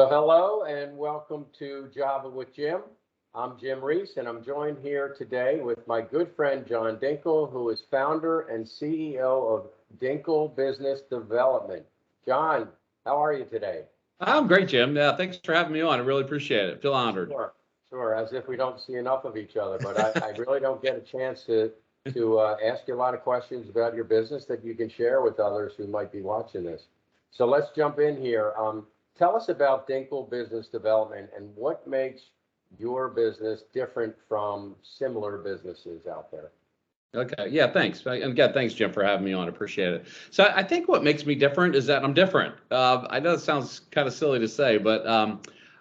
Well, hello and welcome to Java with Jim. I'm Jim Reese, and I'm joined here today with my good friend John Dinkel, who is founder and CEO of Dinkel Business Development. John, how are you today? I'm great, Jim. Yeah, thanks for having me on. I really appreciate it. Feel honored. Sure. As if we don't see enough of each other, but I really don't get a chance to ask you a lot of questions about your business that you can share with others who might be watching this. So let's jump in here. Tell us about Dinkel Business Development and what makes your business different from similar businesses out there. Okay. Yeah, thanks. And again, thanks, Jim, for having me on. I appreciate it. So I think what makes me different is that I'm different. I know it sounds kind of silly to say, but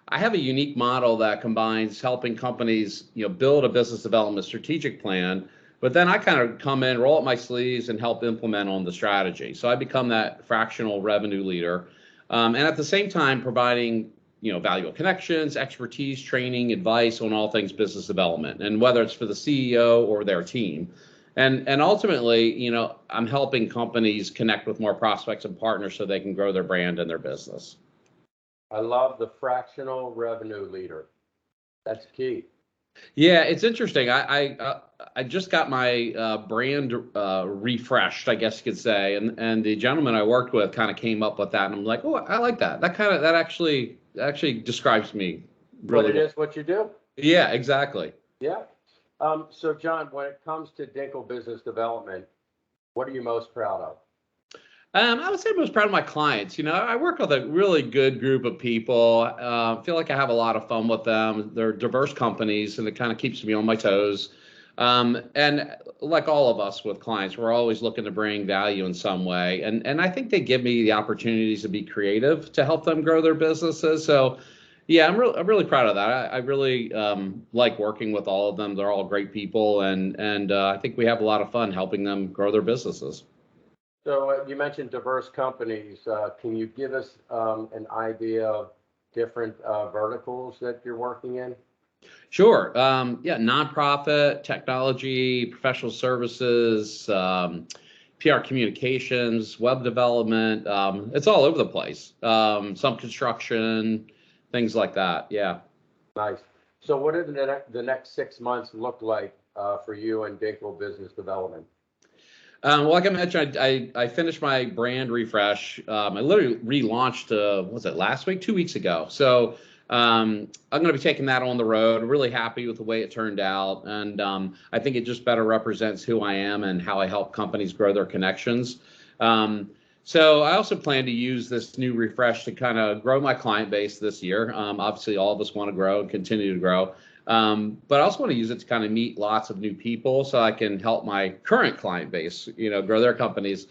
I have a unique model that combines helping companies, build a business development strategic plan, but then I kind of come in, roll up my sleeves, and help implement on the strategy. So I become that fractional revenue leader. And at the same time, providing valuable connections, expertise, training, advice on all things business development, and whether it's for the CEO or their team. And ultimately, I'm helping companies connect with more prospects and partners so they can grow their brand and their business. I love the fractional revenue leader. That's key. Yeah, it's interesting. I just got my brand refreshed, I guess you could say, and the gentleman I worked with kind of came up with that, and I'm like, oh, I like that. That actually describes me really. What it is, what you do. Yeah, exactly. Yeah. So John, when it comes to Dinkel Business Development, what are you most proud of? I would say I'm most proud of my clients. I work with a really good group of people. Feel like I have a lot of fun with them. They're diverse companies, and it kind of keeps me on my toes. And like all of us with clients, we're always looking to bring value in some way. And I think they give me the opportunities to be creative to help them grow their businesses. So, yeah, I'm really proud of that. I really like working with all of them. They're all great people, and I think we have a lot of fun helping them grow their businesses. So you mentioned diverse companies. Can you give us an idea of different verticals that you're working in? Sure. Yeah, nonprofit, technology, professional services, PR communications, web development. It's all over the place. Some construction, things like that. Yeah. Nice. So what did the next 6 months look like for you and Dinkel Business Development? Well, like I mentioned, I finished my brand refresh. I literally relaunched, was it last week? 2 weeks ago. So I'm going to be taking that on the road. Really happy with the way it turned out. And I think it just better represents who I am and how I help companies grow their connections. So I also plan to use this new refresh to kind of grow my client base this year. Obviously, all of us want to grow and continue to grow. But I also want to use it to kind of meet lots of new people so I can help my current client base, grow their companies.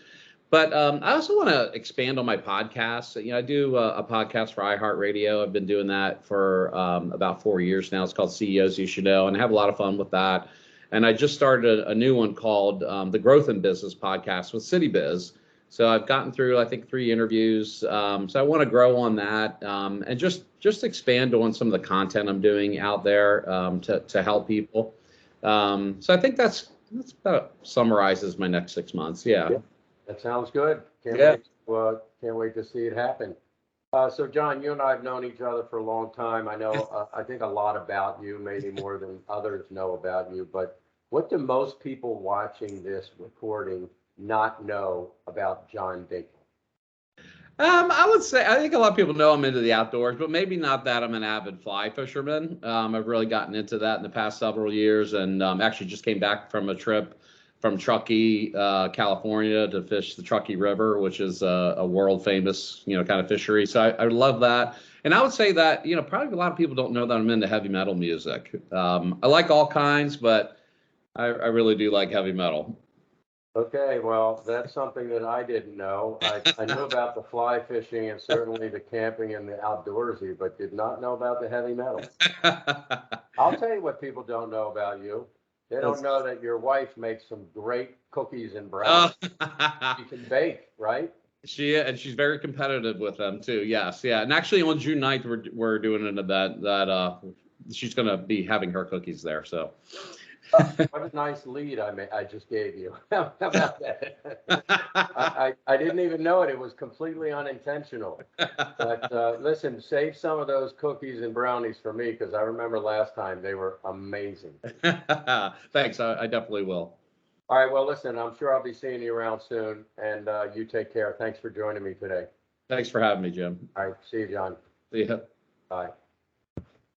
But I also want to expand on my podcast. I do a podcast for iHeartRadio. I've been doing that for about 4 years now. It's called CEOs You Should Know, and I have a lot of fun with that. And I just started a new one called the Growth in Business Podcast with CityBiz. So I've gotten through, I think, 3 interviews. So I want to grow on that and just expand on some of the content I'm doing out there to help people. So I think that's about summarizes my next 6 months. Yeah. That sounds good. Can't wait to see it happen. So John, you and I have known each other for a long time. I know, I think a lot about you, maybe more than others know about you. But what do most people watching this recording not know about John Dinkel? I would say I think a lot of people know I'm into the outdoors, but maybe not that I'm an avid fly fisherman. I've really gotten into that in the past several years, and actually just came back from a trip from Truckee, California, to fish the Truckee River, which is a world famous, kind of fishery. So I love that. And I would say that, probably a lot of people don't know that I'm into heavy metal music. I like all kinds, but I really do like heavy metal. Okay, well, that's something that I didn't know. I knew about the fly fishing and certainly the camping and the outdoorsy, but did not know about the heavy metal. I'll tell you what people don't know about you. They don't know that your wife makes some great cookies and brownies. She can bake, right? She's very competitive with them too. Yes, yeah. And actually on June 9th, we're doing an event that she's going to be having her cookies there. So What a nice lead I just gave you. How about that? I didn't even know it. It was completely unintentional. But listen, save some of those cookies and brownies for me because I remember last time they were amazing. Thanks. I definitely will. All right. Well, listen, I'm sure I'll be seeing you around soon. And you take care. Thanks for joining me today. Thanks for having me, Jim. All right. See you, John. See ya. Bye.